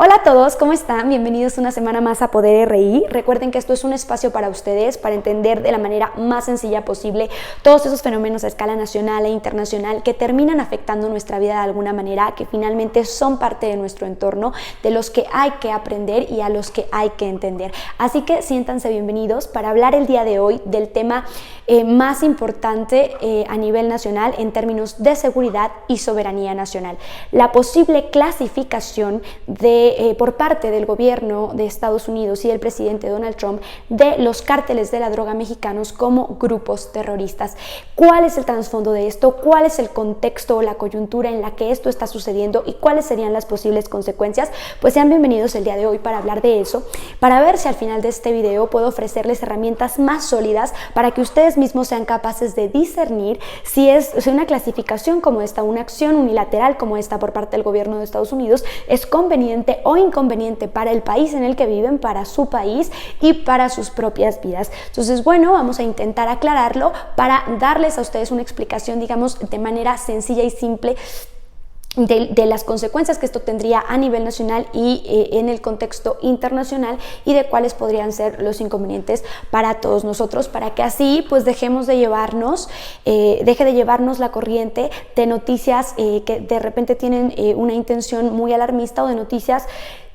Hola a todos, ¿cómo están? Bienvenidos una semana más a Poder RI. Recuerden que esto es un espacio para ustedes, para entender de la manera más sencilla posible todos esos fenómenos a escala nacional e internacional que terminan afectando nuestra vida de alguna manera, que finalmente son parte de nuestro entorno, de los que hay que aprender y a los que hay que entender. Así que siéntanse bienvenidos para hablar el día de hoy del tema más importante a nivel nacional en términos de seguridad y soberanía nacional. La posible clasificación por parte del gobierno de Estados Unidos y del presidente Donald Trump de los cárteles de la droga mexicanos como grupos terroristas. ¿Cuál es el trasfondo de esto? ¿Cuál es el contexto o la coyuntura en la que esto está sucediendo y cuáles serían las posibles consecuencias? Pues sean bienvenidos el día de hoy para hablar de eso, para ver si al final de este video puedo ofrecerles herramientas más sólidas para que ustedes mismos sean capaces de discernir si una clasificación como esta, una acción unilateral como esta por parte del gobierno de Estados Unidos es conveniente o inconveniente para el país en el que viven, para su país y para sus propias vidas. Entonces, bueno, vamos a intentar aclararlo para darles a ustedes una explicación, digamos, de manera sencilla y simple de las consecuencias que esto tendría a nivel nacional y en el contexto internacional y de cuáles podrían ser los inconvenientes para todos nosotros, para que así pues deje de llevarnos la corriente de noticias que de repente tienen una intención muy alarmista o de noticias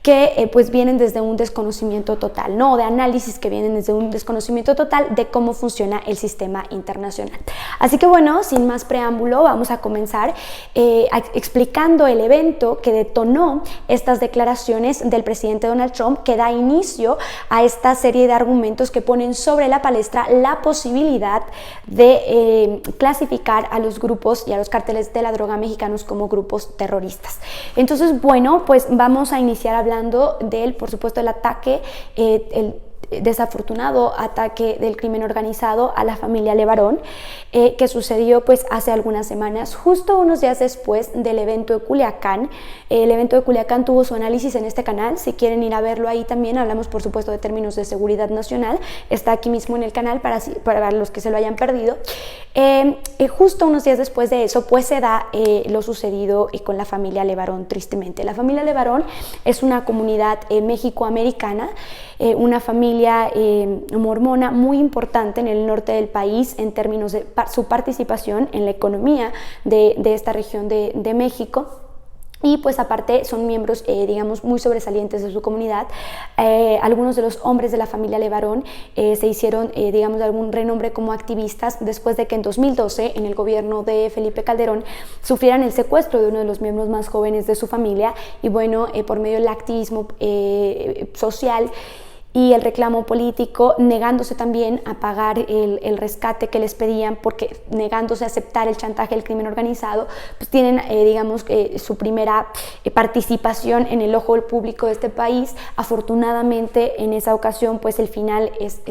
que pues vienen desde un desconocimiento total, ¿no? De análisis que vienen desde un desconocimiento total de cómo funciona el sistema internacional. Así que bueno, sin más preámbulo, vamos a comenzar explicando el evento que detonó estas declaraciones del presidente Donald Trump, que da inicio a esta serie de argumentos que ponen sobre la palestra la posibilidad de clasificar a los grupos y a los cárteles de la droga mexicanos como grupos terroristas. Entonces, bueno, pues vamos a iniciar hablando del, por supuesto, el ataque, el desafortunado ataque del crimen organizado a la familia Levarón, que sucedió pues hace algunas semanas, justo unos días después del evento de Culiacán. El evento de Culiacán tuvo su análisis en este canal, si quieren ir a verlo ahí también, hablamos por supuesto de términos de seguridad nacional, está aquí mismo en el canal para los que se lo hayan perdido. Justo unos días después de eso pues se da lo sucedido con la familia Levarón, tristemente. La familia Levarón es una comunidad mexicoamericana, una familia mormona muy importante en el norte del país en términos de su participación en la economía de esta región de México. Y pues aparte son miembros, digamos, muy sobresalientes de su comunidad. Algunos de los hombres de la familia Levarón se hicieron, digamos, de algún renombre como activistas después de que en 2012, en el gobierno de Felipe Calderón, sufrieran el secuestro de uno de los miembros más jóvenes de su familia. Y bueno, por medio del activismo social y el reclamo político, negándose también a pagar el rescate que les pedían, porque negándose a aceptar el chantaje del crimen organizado, pues tienen, digamos, su primera participación en el ojo del público de este país. Afortunadamente, en esa ocasión, pues el final es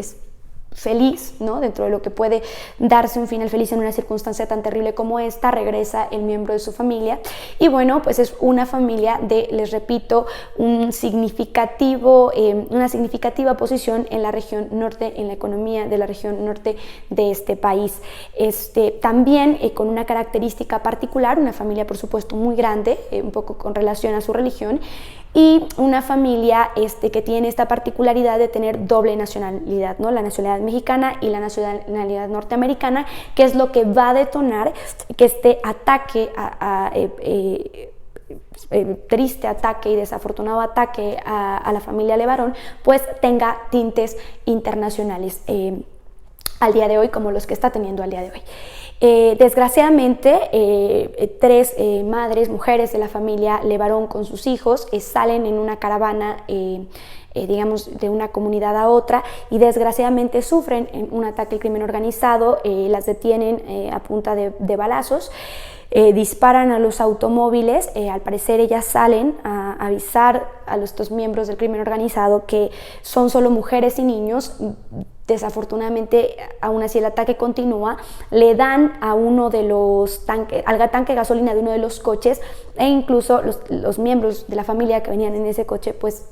feliz, ¿no? Dentro de lo que puede darse un final feliz en una circunstancia tan terrible como esta, regresa el miembro de su familia y bueno, pues es una familia de, les repito, una significativa posición en la región norte, en la economía de la región norte de este país. También con una característica particular, una familia por supuesto muy grande, un poco con relación a su religión, y una familia que tiene esta particularidad de tener doble nacionalidad, ¿no? La nacionalidad mexicana y la nacionalidad norteamericana, que es lo que va a detonar que este ataque, triste ataque y desafortunado ataque a la familia Levarón, pues tenga tintes internacionales al día de hoy, como los que está teniendo al día de hoy. Desgraciadamente, tres mujeres de la familia Levarón con sus hijos salen en una caravana, digamos, de una comunidad a otra y desgraciadamente sufren un ataque al crimen organizado, las detienen a punta de balazos. Disparan a los automóviles, al parecer ellas salen a avisar a los dos miembros del crimen organizado que son solo mujeres y niños. Desafortunadamente, aún así el ataque continúa, le dan a uno de los al tanque de gasolina de uno de los coches e incluso los miembros de la familia que venían en ese coche pues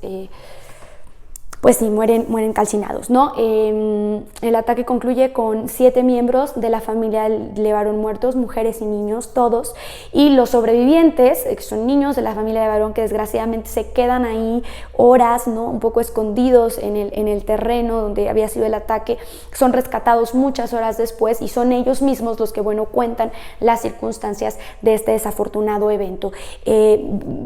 pues sí, mueren calcinados, ¿no? El ataque concluye con 7 miembros de la familia Levarón muertos, mujeres y niños, todos, y los sobrevivientes, que son niños de la familia Levarón, que desgraciadamente se quedan ahí horas, ¿no? Un poco escondidos en el terreno donde había sido el ataque, son rescatados muchas horas después y son ellos mismos los que, bueno, cuentan las circunstancias de este desafortunado evento.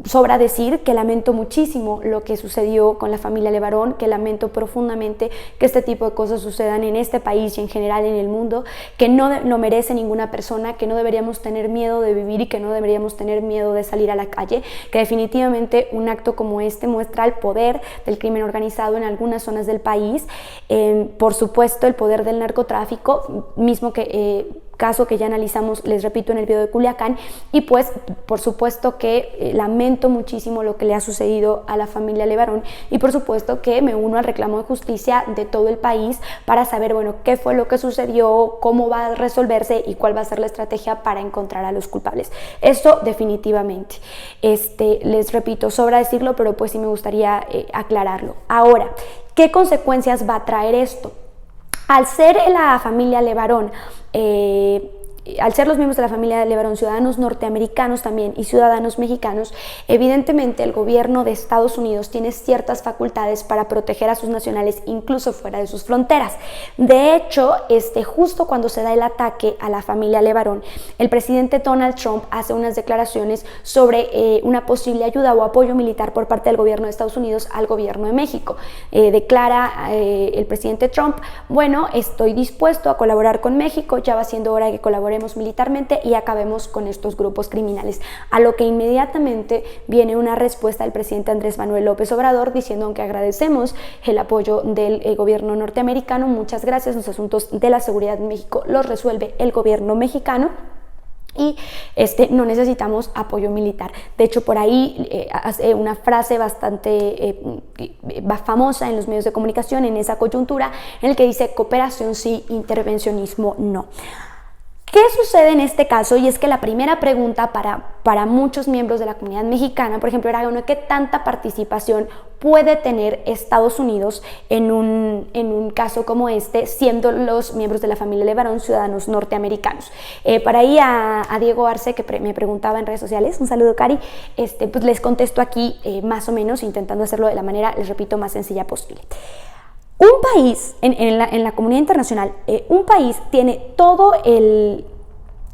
Sobra decir que lamento muchísimo lo que sucedió con la familia Levarón, que lamento profundamente que este tipo de cosas sucedan en este país y en general en el mundo, que no lo merece ninguna persona, que no deberíamos tener miedo de vivir y que no deberíamos tener miedo de salir a la calle, que definitivamente un acto como este muestra el poder del crimen organizado en algunas zonas del país, por supuesto el poder del narcotráfico, mismo que caso que ya analizamos, les repito, en el video de Culiacán, y pues por supuesto que lamento muchísimo lo que le ha sucedido a la familia Levarón y por supuesto que me uno al reclamo de justicia de todo el país para saber, bueno, qué fue lo que sucedió, cómo va a resolverse y cuál va a ser la estrategia para encontrar a los culpables. Esto definitivamente, les repito, sobra decirlo, pero pues sí me gustaría aclararlo. Ahora, ¿qué consecuencias va a traer esto? Al ser la familia Levarón, al ser los miembros de la familia de Levarón ciudadanos norteamericanos también y ciudadanos mexicanos, evidentemente el gobierno de Estados Unidos tiene ciertas facultades para proteger a sus nacionales incluso fuera de sus fronteras. De hecho, justo cuando se da el ataque a la familia Levarón, el presidente Donald Trump hace unas declaraciones sobre una posible ayuda o apoyo militar por parte del gobierno de Estados Unidos al gobierno de México. Declara el presidente Trump, bueno, estoy dispuesto a colaborar con México, ya va siendo hora de que colaboremos militarmente y acabemos con estos grupos criminales. A lo que inmediatamente viene una respuesta del presidente Andrés Manuel López Obrador diciendo, aunque agradecemos el apoyo del gobierno norteamericano, muchas gracias, los asuntos de la seguridad en México los resuelve el gobierno mexicano y no necesitamos apoyo militar. De hecho, por ahí hace una frase bastante famosa en los medios de comunicación en esa coyuntura en el que dice cooperación sí, intervencionismo no. ¿Qué sucede en este caso? Y es que la primera pregunta para muchos miembros de la comunidad mexicana, por ejemplo, era, ¿qué tanta participación puede tener Estados Unidos en un caso como este, siendo los miembros de la familia Levarón ciudadanos norteamericanos? Para ahí a Diego Arce, que me preguntaba en redes sociales, un saludo, Cari, pues les contesto aquí más o menos, intentando hacerlo de la manera, les repito, más sencilla posible. Un país, en la comunidad internacional, un país tiene todo el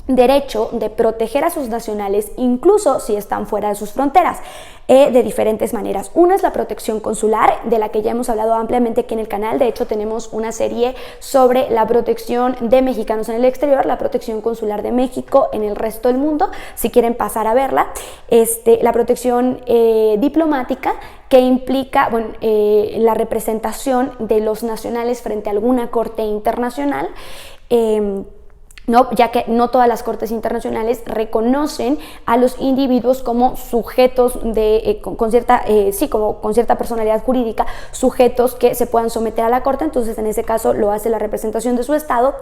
derecho de proteger a sus nacionales, incluso si están fuera de sus fronteras, de diferentes maneras. Una es la protección consular, de la que ya hemos hablado ampliamente aquí en el canal. De hecho, tenemos una serie sobre la protección de mexicanos en el exterior, la protección consular de México en el resto del mundo, si quieren pasar a verla. La protección diplomática, que implica la representación de los nacionales frente a alguna corte internacional, ya que no todas las cortes internacionales reconocen a los individuos como sujetos con cierta personalidad jurídica, sujetos que se puedan someter a la corte. Entonces en ese caso lo hace la representación de su estado,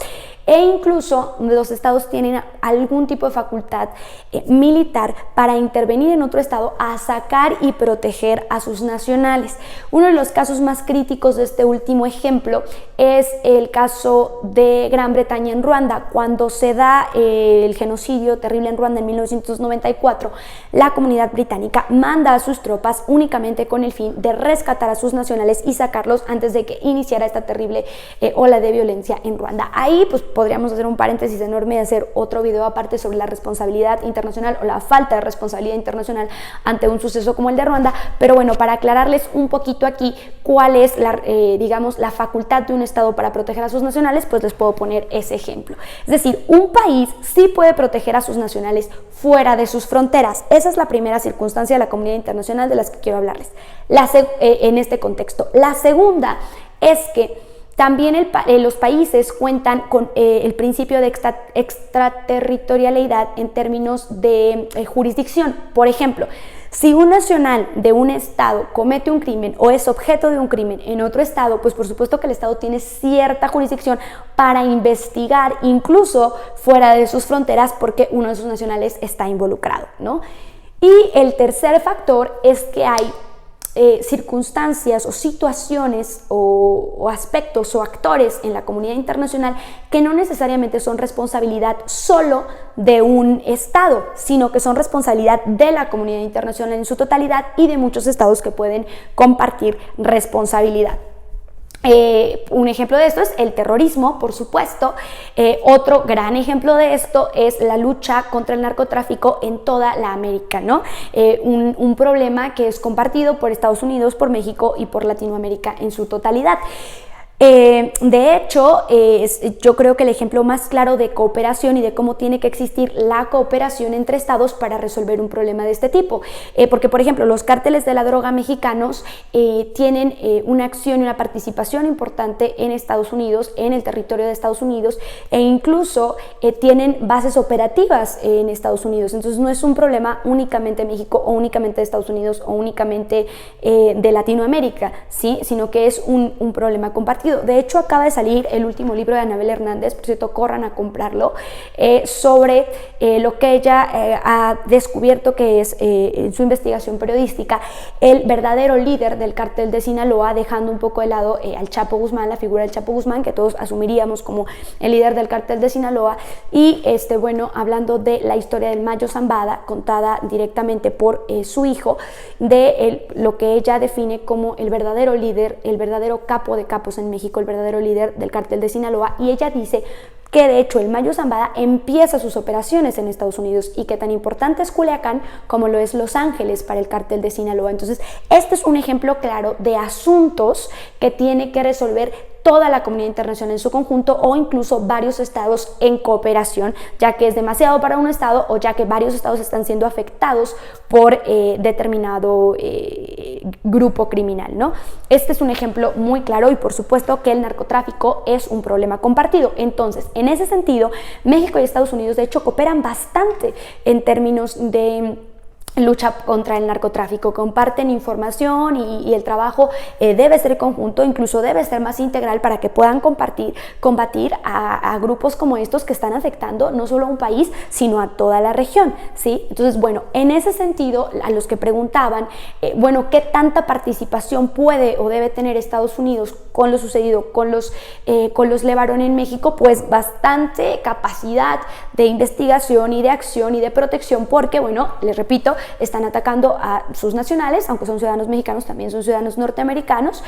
e incluso los estados tienen algún tipo de facultad militar para intervenir en otro estado a sacar y proteger a sus nacionales. Uno de los casos más críticos de este último ejemplo es el caso de Gran Bretaña en Ruanda. Cuando se da el genocidio terrible en Ruanda en 1994, la comunidad británica manda a sus tropas únicamente con el fin de rescatar a sus nacionales y sacarlos antes de que iniciara esta terrible ola de violencia en Ruanda. Ahí pues podríamos hacer un paréntesis enorme y hacer otro video aparte sobre la responsabilidad internacional o la falta de responsabilidad internacional ante un suceso como el de Ruanda, pero bueno, para aclararles un poquito aquí cuál es la facultad de un estado para proteger a sus nacionales, pues les puedo poner ese ejemplo. Es decir, un país sí puede proteger a sus nacionales fuera de sus fronteras. Esa es la primera circunstancia de la comunidad internacional de las que quiero hablarles en este contexto. La segunda es que también los países cuentan con el principio de extraterritorialidad en términos de jurisdicción. Por ejemplo, si un nacional de un estado comete un crimen o es objeto de un crimen en otro estado, pues por supuesto que el estado tiene cierta jurisdicción para investigar incluso fuera de sus fronteras porque uno de sus nacionales está involucrado, ¿no? Y el tercer factor es que hay circunstancias o situaciones o aspectos o actores en la comunidad internacional que no necesariamente son responsabilidad solo de un estado, sino que son responsabilidad de la comunidad internacional en su totalidad y de muchos estados que pueden compartir responsabilidad. Un ejemplo de esto es el terrorismo, por supuesto. Otro gran ejemplo de esto es la lucha contra el narcotráfico en toda la América, ¿no? Un problema que es compartido por Estados Unidos, por México y por Latinoamérica en su totalidad. De hecho, yo creo que el ejemplo más claro de cooperación y de cómo tiene que existir la cooperación entre estados para resolver un problema de este tipo. Porque, por ejemplo, los cárteles de la droga mexicanos tienen una acción y una participación importante en Estados Unidos, en el territorio de Estados Unidos, e incluso tienen bases operativas en Estados Unidos. Entonces, no es un problema únicamente de México o únicamente de Estados Unidos o únicamente de Latinoamérica, ¿sí? Sino que es un problema compartido. De hecho, acaba de salir el último libro de Anabel Hernández, por cierto, corran a comprarlo, sobre lo que ella ha descubierto que es, en su investigación periodística, el verdadero líder del cártel de Sinaloa, dejando un poco de lado al Chapo Guzmán, la figura del Chapo Guzmán, que todos asumiríamos como el líder del cártel de Sinaloa, y bueno, hablando de la historia del Mayo Zambada, contada directamente por su hijo, de lo que ella define como el verdadero líder, el verdadero capo de capos en México, el verdadero líder del cártel de Sinaloa, y ella dice que de hecho el Mayo Zambada empieza sus operaciones en Estados Unidos y que tan importante es Culiacán como lo es Los Ángeles para el cártel de Sinaloa. Entonces, este es un ejemplo claro de asuntos que tiene que resolver toda la comunidad internacional en su conjunto o incluso varios estados en cooperación, ya que es demasiado para un estado o ya que varios estados están siendo afectados por determinado grupo criminal, ¿no? Este es un ejemplo muy claro y por supuesto que el narcotráfico es un problema compartido. Entonces, en ese sentido, México y Estados Unidos de hecho cooperan bastante en términos de lucha contra el narcotráfico, comparten información y el trabajo debe ser conjunto, incluso debe ser más integral para que puedan combatir a grupos como estos que están afectando no solo a un país, sino a toda la región, ¿sí? Entonces, bueno, en ese sentido, a los que preguntaban, bueno, ¿qué tanta participación puede o debe tener Estados Unidos con lo sucedido con los LeBaron en México? Pues bastante capacidad de investigación y de acción y de protección, porque, bueno, les repito, están atacando a sus nacionales, aunque son ciudadanos mexicanos, también son ciudadanos norteamericanos,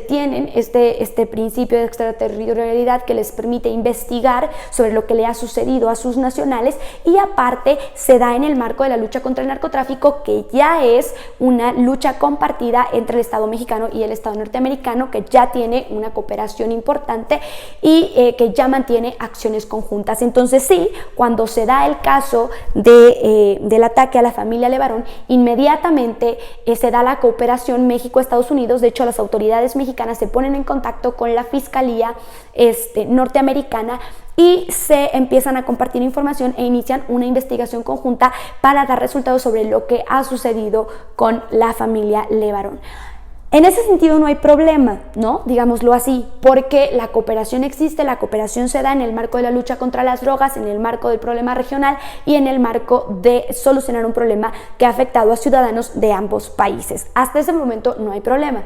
tienen este principio de extraterritorialidad que les permite investigar sobre lo que le ha sucedido a sus nacionales y aparte se da en el marco de la lucha contra el narcotráfico, que ya es una lucha compartida entre el Estado mexicano y el Estado norteamericano, que ya tiene una cooperación importante y que ya mantiene acciones conjuntas. Entonces sí, cuando se da el caso del ataque a la familia LeBaron, inmediatamente se da la cooperación México-Estados Unidos. De hecho, las autoridades mexicanas se ponen en contacto con la Fiscalía norteamericana y se empiezan a compartir información e inician una investigación conjunta para dar resultados sobre lo que ha sucedido con la familia LeBaron. En ese sentido no hay problema, ¿no? Digámoslo así, porque la cooperación existe, la cooperación se da en el marco de la lucha contra las drogas, en el marco del problema regional y en el marco de solucionar un problema que ha afectado a ciudadanos de ambos países. Hasta ese momento no hay problema.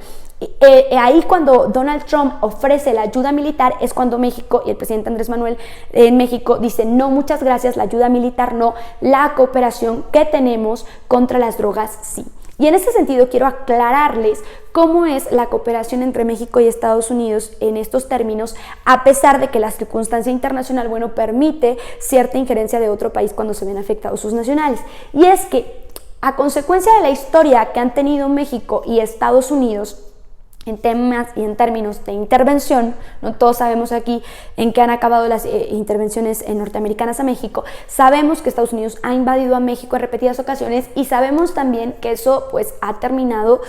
Ahí cuando Donald Trump ofrece la ayuda militar es cuando México y el presidente Andrés Manuel en México dice no, muchas gracias, la ayuda militar no, la cooperación que tenemos contra las drogas sí. Y en ese sentido quiero aclararles cómo es la cooperación entre México y Estados Unidos en estos términos, a pesar de que la circunstancia internacional, bueno, permite cierta injerencia de otro país cuando se ven afectados sus nacionales. Y es que, a consecuencia de la historia que han tenido México y Estados Unidos, en temas y en términos de intervención, no todos sabemos aquí en qué han acabado las intervenciones norteamericanas a México, sabemos que Estados Unidos ha invadido a México en repetidas ocasiones y sabemos también que eso pues ha terminado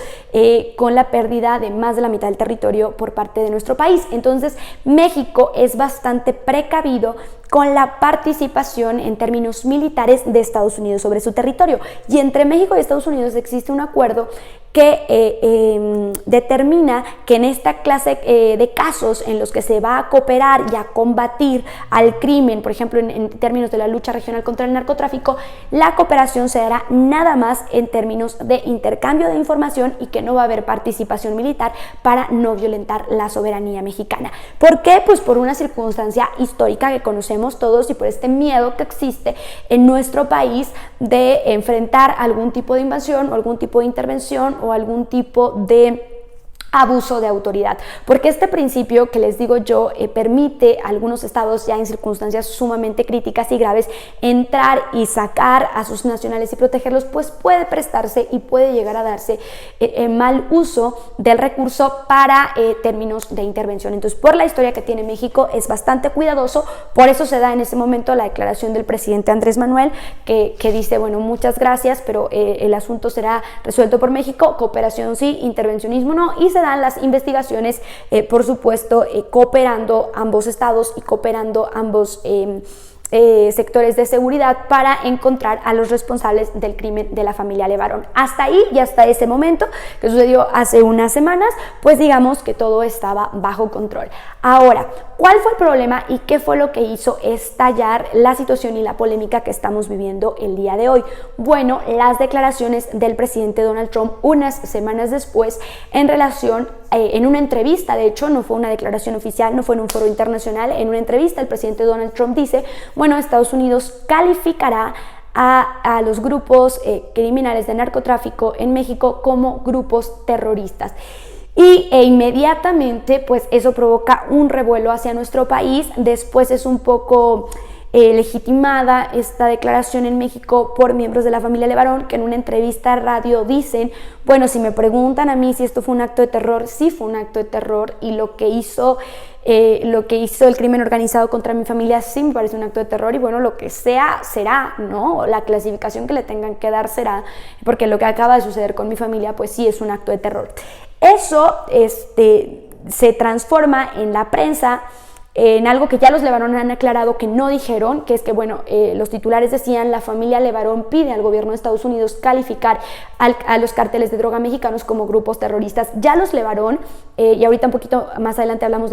con la pérdida de más de la mitad del territorio por parte de nuestro país. Entonces México es bastante precavido con la participación en términos militares de Estados Unidos sobre su territorio. Y entre México y Estados Unidos existe un acuerdo que determina que en esta clase de casos en los que se va a cooperar y a combatir al crimen, por ejemplo en términos de la lucha regional contra el narcotráfico, la cooperación se dará nada más en términos de intercambio de información y que no va a haber participación militar para no violentar la soberanía mexicana. ¿Por qué? Pues por una circunstancia histórica que conocemos todos y por este miedo que existe en nuestro país de enfrentar algún tipo de invasión o algún tipo de intervención o algún tipo de abuso de autoridad, porque este principio que les digo yo permite a algunos estados ya en circunstancias sumamente críticas y graves entrar y sacar a sus nacionales y protegerlos, pues puede prestarse y puede llegar a darse mal uso del recurso para términos de intervención. Entonces, por la historia que tiene México es bastante cuidadoso, por eso se da en ese momento la declaración del presidente Andrés Manuel que dice, bueno, muchas gracias, pero el asunto será resuelto por México, cooperación sí, intervencionismo no, y se dan las investigaciones, por supuesto, cooperando ambos estados y cooperando ambos sectores de seguridad para encontrar a los responsables del crimen de la familia Levarón. Hasta ahí y hasta ese momento, que sucedió hace unas semanas, pues digamos que todo estaba bajo control. Ahora, ¿cuál fue el problema y qué fue lo que hizo estallar la situación y la polémica que estamos viviendo el día de hoy? Bueno, las declaraciones del presidente Donald Trump unas semanas después en relación en una entrevista, de hecho no fue una declaración oficial, no fue en un foro internacional, en una entrevista el presidente Donald Trump dice, bueno, Estados Unidos calificará a los grupos criminales de narcotráfico en México como grupos terroristas. Inmediatamente pues eso provoca un revuelo hacia nuestro país. Después es un poco legitimada esta declaración en México por miembros de la familia Levarón, que en una entrevista a radio dicen, bueno, si me preguntan a mí si esto fue un acto de terror, sí fue un acto de terror, y lo que hizo el crimen organizado contra mi familia sí me parece un acto de terror, y bueno, lo que sea será, ¿no? La clasificación que le tengan que dar será, porque lo que acaba de suceder con mi familia pues sí es un acto de terror. Eso se transforma en la prensa en algo que ya los Levarón han aclarado que no dijeron, que es que, bueno, los titulares decían, la familia Levarón pide al gobierno de Estados Unidos calificar a los cárteles de droga mexicanos como grupos terroristas. Ya los Levarón, y ahorita un poquito más adelante hablamos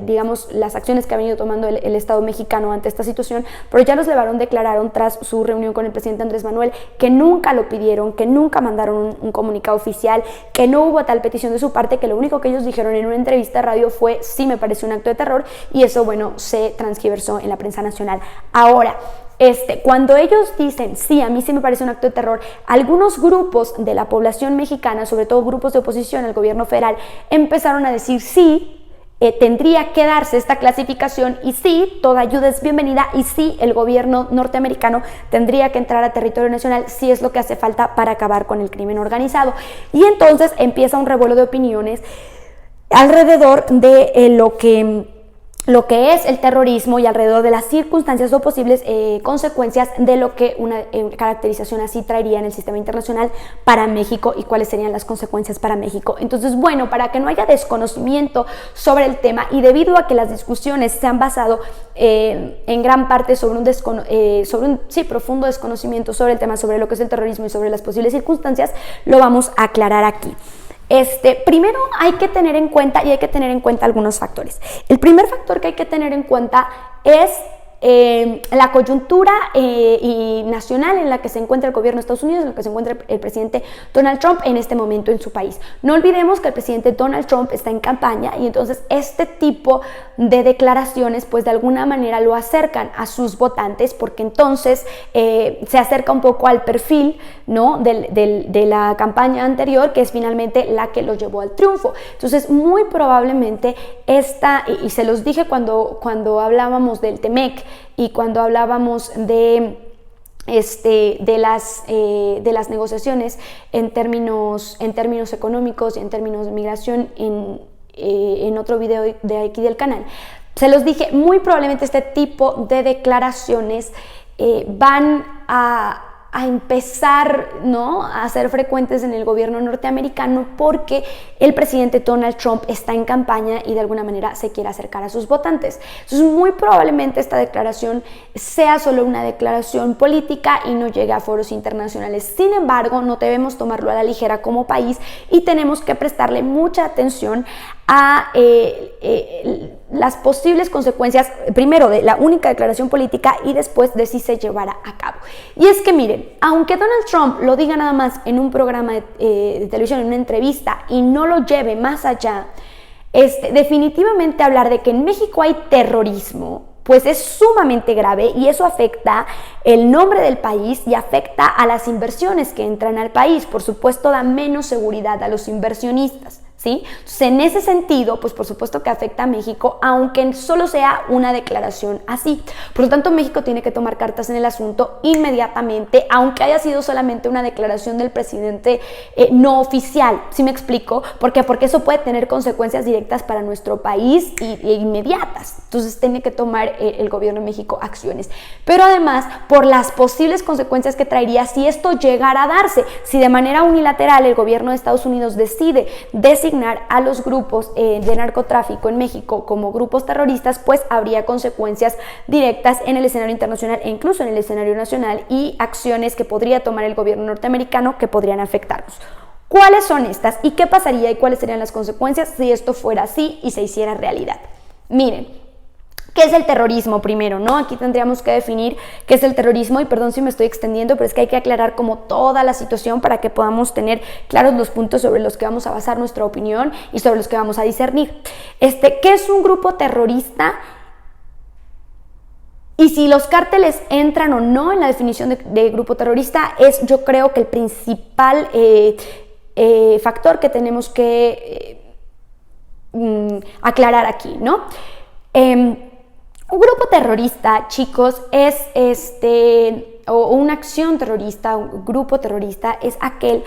digamos, las acciones que ha venido tomando el Estado mexicano ante esta situación, pero ya los Levarón declararon tras su reunión con el presidente Andrés Manuel que nunca lo pidieron, que nunca mandaron un comunicado oficial, que no hubo tal petición de su parte, que lo único que ellos dijeron en una entrevista a radio fue, sí me parece un acto de terror, y eso, bueno, se transgiversó en la prensa nacional. Ahora, cuando ellos dicen, sí, a mí sí me parece un acto de terror, algunos grupos de la población mexicana, sobre todo grupos de oposición al gobierno federal, empezaron a decir, sí, tendría que darse esta clasificación, y sí, toda ayuda es bienvenida, y sí, el gobierno norteamericano tendría que entrar a territorio nacional si es lo que hace falta para acabar con el crimen organizado. Y entonces empieza un revuelo de opiniones alrededor de lo que es el terrorismo y alrededor de las circunstancias o posibles consecuencias de lo que una caracterización así traería en el sistema internacional para México y cuáles serían las consecuencias para México. Entonces, bueno, para que no haya desconocimiento sobre el tema, y debido a que las discusiones se han basado en gran parte sobre un profundo desconocimiento sobre el tema, sobre lo que es el terrorismo y sobre las posibles circunstancias, lo vamos a aclarar aquí. Primero hay que tener en cuenta algunos factores. El primer factor que hay que tener en cuenta es la coyuntura nacional en la que se encuentra el gobierno de Estados Unidos, en la que se encuentra el presidente Donald Trump en este momento en su país. No olvidemos que el presidente Donald Trump está en campaña, y entonces este tipo de declaraciones pues de alguna manera lo acercan a sus votantes, porque entonces se acerca un poco al perfil, ¿no?, de la campaña anterior, que es finalmente la que lo llevó al triunfo. Entonces muy probablemente y se los dije cuando hablábamos del TEMEC y cuando hablábamos de las negociaciones en términos económicos y en términos de migración en otro video de aquí del canal, se los dije, muy probablemente este tipo de declaraciones van a a empezar, ¿no?, a ser frecuentes en el gobierno norteamericano porque el presidente Donald Trump está en campaña y de alguna manera se quiere acercar a sus votantes. Entonces, muy probablemente esta declaración sea solo una declaración política y no llegue a foros internacionales. Sin embargo, no debemos tomarlo a la ligera como país y tenemos que prestarle mucha atención a las posibles consecuencias, primero de la única declaración política y después de si se llevará a cabo. Y es que miren, aunque Donald Trump lo diga nada más en un programa de televisión, en una entrevista, y no lo lleve más allá, definitivamente hablar de que en México hay terrorismo, pues es sumamente grave y eso afecta el nombre del país y afecta a las inversiones que entran al país. Por supuesto, da menos seguridad a los inversionistas, ¿sí? Entonces, en ese sentido, pues por supuesto que afecta a México, aunque solo sea una declaración así. Por lo tanto, México tiene que tomar cartas en el asunto inmediatamente, aunque haya sido solamente una declaración del presidente no oficial. ¿Sí me explico? ¿Por qué? Porque eso puede tener consecuencias directas para nuestro país e inmediatas. Entonces, tiene que tomar el gobierno de México acciones. Pero además, por las posibles consecuencias que traería si esto llegara a darse, si de manera unilateral el gobierno de Estados Unidos decide designar a los grupos de narcotráfico en México como grupos terroristas, pues habría consecuencias directas en el escenario internacional e incluso en el escenario nacional y acciones que podría tomar el gobierno norteamericano que podrían afectarnos. ¿Cuáles son estas y qué pasaría y cuáles serían las consecuencias si esto fuera así y se hiciera realidad? Miren, ¿qué es el terrorismo primero, no? Aquí tendríamos que definir qué es el terrorismo y perdón si me estoy extendiendo, pero es que hay que aclarar como toda la situación para que podamos tener claros los puntos sobre los que vamos a basar nuestra opinión y sobre los que vamos a discernir. ¿Qué es un grupo terrorista? Y si los cárteles entran o no en la definición de grupo terrorista es, yo creo que el principal factor que tenemos que aclarar aquí, ¿no? Un grupo terrorista, chicos, es o una acción terrorista, un grupo terrorista es aquel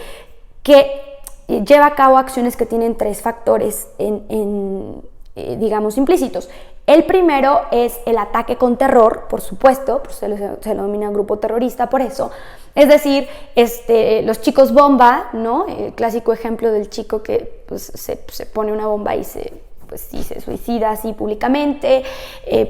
que lleva a cabo acciones que tienen tres factores digamos, implícitos. El primero es el ataque con terror, por supuesto, pues se lo denomina grupo terrorista por eso. Es decir, los chicos bomba, ¿no? El clásico ejemplo del chico que pues, se pone una bomba y se suicida así públicamente,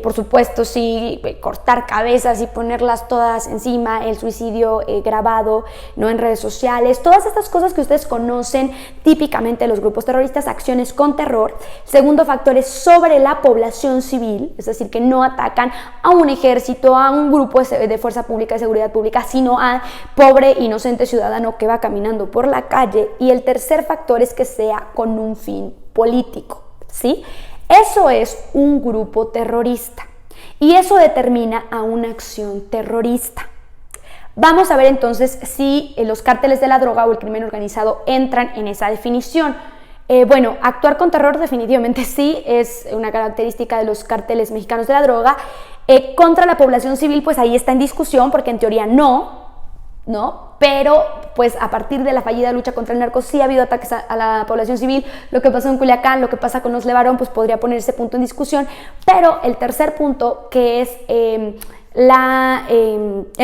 por supuesto sí, cortar cabezas y ponerlas todas encima, el suicidio grabado, no en redes sociales, todas estas cosas que ustedes conocen típicamente de los grupos terroristas, acciones con terror. Segundo factor es sobre la población civil, es decir, que no atacan a un ejército, a un grupo de fuerza pública, de seguridad pública, sino a pobre inocente ciudadano que va caminando por la calle. Y el tercer factor es que sea con un fin político. ¿Sí? Eso es un grupo terrorista y eso determina a una acción terrorista. Vamos a ver entonces si los cárteles de la droga o el crimen organizado entran en esa definición. Bueno, actuar con terror definitivamente sí es una característica de los cárteles mexicanos de la droga. Contra la población civil, pues ahí está en discusión porque en teoría no, pero pues a partir de la fallida lucha contra el narco sí ha habido ataques a la población civil. Lo que pasó en Culiacán, lo que pasa con los Levarón, pues podría poner ese punto en discusión. Pero el tercer punto, que es el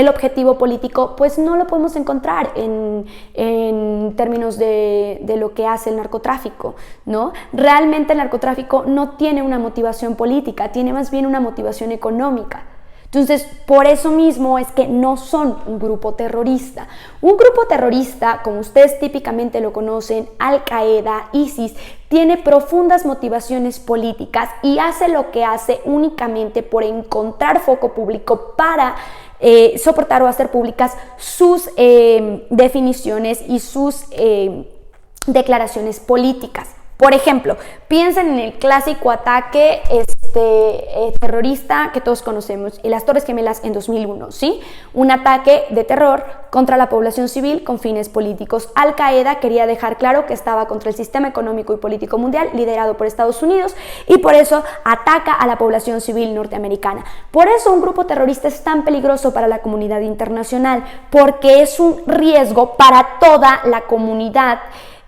objetivo político, pues no lo podemos encontrar en términos de lo que hace el narcotráfico, ¿no? Realmente el narcotráfico no tiene una motivación política, tiene más bien una motivación económica. Entonces, por eso mismo es que no son un grupo terrorista. Un grupo terrorista, como ustedes típicamente lo conocen, Al-Qaeda, ISIS, tiene profundas motivaciones políticas y hace lo que hace únicamente por encontrar foco público para soportar o hacer públicas sus definiciones y sus declaraciones políticas. Por ejemplo, piensen en el clásico ataque terrorista que todos conocemos, y las Torres Gemelas en 2001, ¿sí? Un ataque de terror contra la población civil con fines políticos. Al-Qaeda quería dejar claro que estaba contra el sistema económico y político mundial liderado por Estados Unidos y por eso ataca a la población civil norteamericana. Por eso un grupo terrorista es tan peligroso para la comunidad internacional, porque es un riesgo para toda la comunidad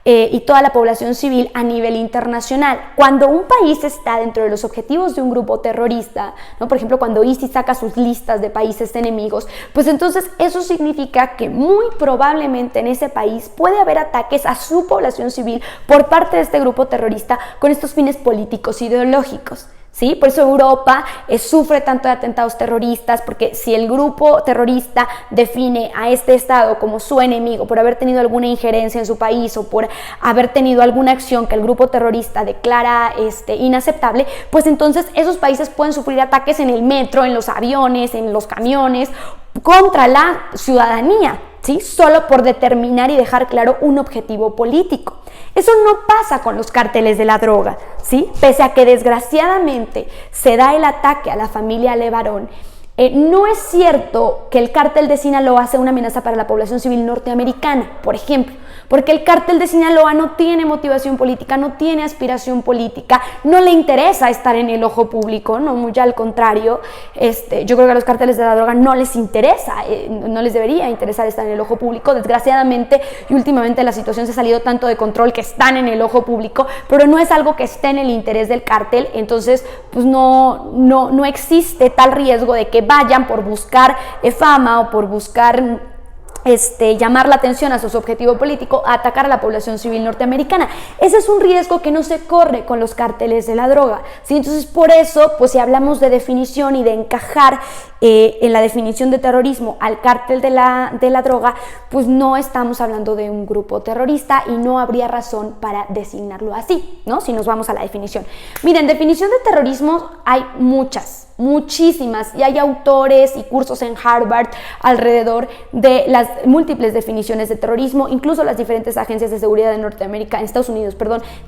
y toda la población civil a nivel internacional. Cuando un país está dentro de los objetivos de un grupo terrorista, ¿no? Por ejemplo, cuando ISIS saca sus listas de países enemigos, pues entonces eso significa que muy probablemente en ese país puede haber ataques a su población civil por parte de este grupo terrorista con estos fines políticos e ideológicos. ¿Sí? Por eso Europa sufre tanto de atentados terroristas, porque si el grupo terrorista define a este Estado como su enemigo por haber tenido alguna injerencia en su país o por haber tenido alguna acción que el grupo terrorista declara inaceptable, pues entonces esos países pueden sufrir ataques en el metro, en los aviones, en los camiones, contra la ciudadanía, ¿sí? Solo por determinar y dejar claro un objetivo político. Eso no pasa con los cárteles de la droga, ¿sí? Pese a que desgraciadamente se da el ataque a la familia Levarón, no es cierto que el cártel de Sinaloa sea una amenaza para la población civil norteamericana, por ejemplo, porque el cártel de Sinaloa no tiene motivación política, no tiene aspiración política, no le interesa estar en el ojo público, no, muy al contrario. Yo creo que a los cárteles de la droga no les interesa, no les debería interesar estar en el ojo público, desgraciadamente, y últimamente la situación se ha salido tanto de control que están en el ojo público, pero no es algo que esté en el interés del cártel, entonces pues no existe tal riesgo de que vayan por buscar fama o por buscar llamar la atención a su objetivo político a atacar a la población civil norteamericana. Ese es un riesgo que no se corre con los cárteles de la droga, ¿sí? Entonces por eso, pues si hablamos de definición y de encajar en la definición de terrorismo al cártel de la droga, pues no estamos hablando de un grupo terrorista y no habría razón para designarlo así, ¿no? Si nos vamos a la definición. Miren, definición de terrorismo hay muchísimas, y hay autores y cursos en Harvard alrededor de las múltiples definiciones de terrorismo. Incluso las diferentes agencias de seguridad de Norteamérica, en Estados Unidos,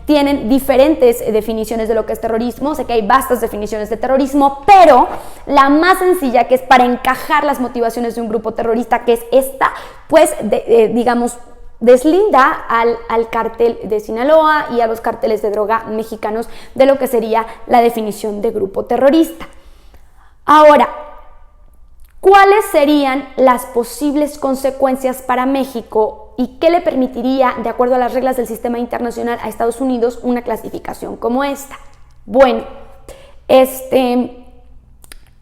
tienen diferentes definiciones de lo que es terrorismo. Sé que hay vastas definiciones de terrorismo, pero la más sencilla, que es para encajar las motivaciones de un grupo terrorista, que es esta, pues digamos, deslinda al cártel de Sinaloa y a los cárteles de droga mexicanos de lo que sería la definición de grupo terrorista. Ahora, ¿cuáles serían las posibles consecuencias para México y qué le permitiría, de acuerdo a las reglas del sistema internacional, a Estados Unidos una clasificación como esta? Bueno,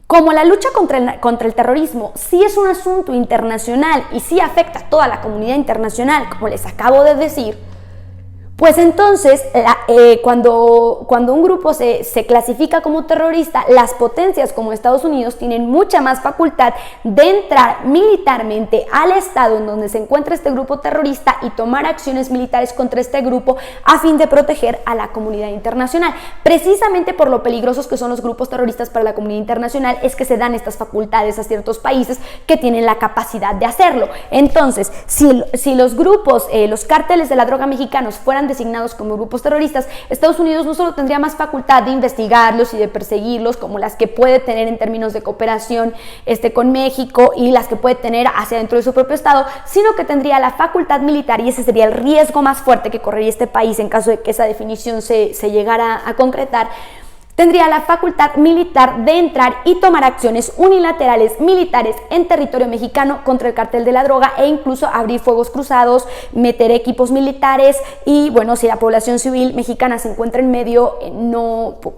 como la lucha contra el terrorismo sí es un asunto internacional y sí afecta a toda la comunidad internacional, como les acabo de decir, pues entonces cuando un grupo se clasifica como terrorista, las potencias como Estados Unidos tienen mucha más facultad de entrar militarmente al estado en donde se encuentra este grupo terrorista y tomar acciones militares contra este grupo a fin de proteger a la comunidad internacional. Precisamente por lo peligrosos que son los grupos terroristas para la comunidad internacional es que se dan estas facultades a ciertos países que tienen la capacidad de hacerlo. Entonces, si los grupos, los cárteles de la droga mexicanos fueran designados como grupos terroristas, Estados Unidos no solo tendría más facultad de investigarlos y de perseguirlos, como las que puede tener en términos de cooperación con México y las que puede tener hacia dentro de su propio estado, sino que tendría la facultad militar, y ese sería el riesgo más fuerte que correría este país en caso de que esa definición se llegara a concretar. Tendría la facultad militar de entrar y tomar acciones unilaterales militares en territorio mexicano contra el cártel de la droga e incluso abrir fuegos cruzados, meter equipos militares y, bueno, si la población civil mexicana se encuentra en medio,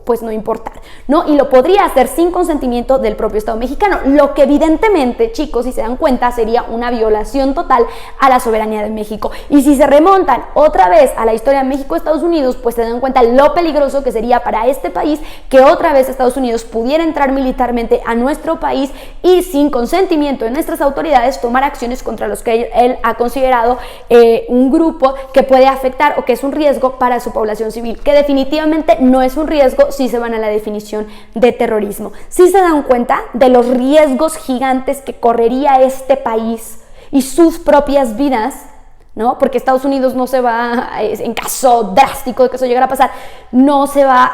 pues no importar, ¿no? Y lo podría hacer sin consentimiento del propio Estado mexicano, lo que evidentemente, chicos, si se dan cuenta, sería una violación total a la soberanía de México. Y si se remontan otra vez a la historia de México-Estados Unidos, pues se dan cuenta lo peligroso que sería para este país que otra vez Estados Unidos pudiera entrar militarmente a nuestro país y sin consentimiento de nuestras autoridades tomar acciones contra los que él ha considerado un grupo que puede afectar o que es un riesgo para su población civil, que definitivamente no es un riesgo si se van a la definición de terrorismo. Si se dan cuenta de los riesgos gigantes que correría este país y sus propias vidas, ¿no? Porque Estados Unidos no se va, en caso drástico de que eso llegara a pasar, no se va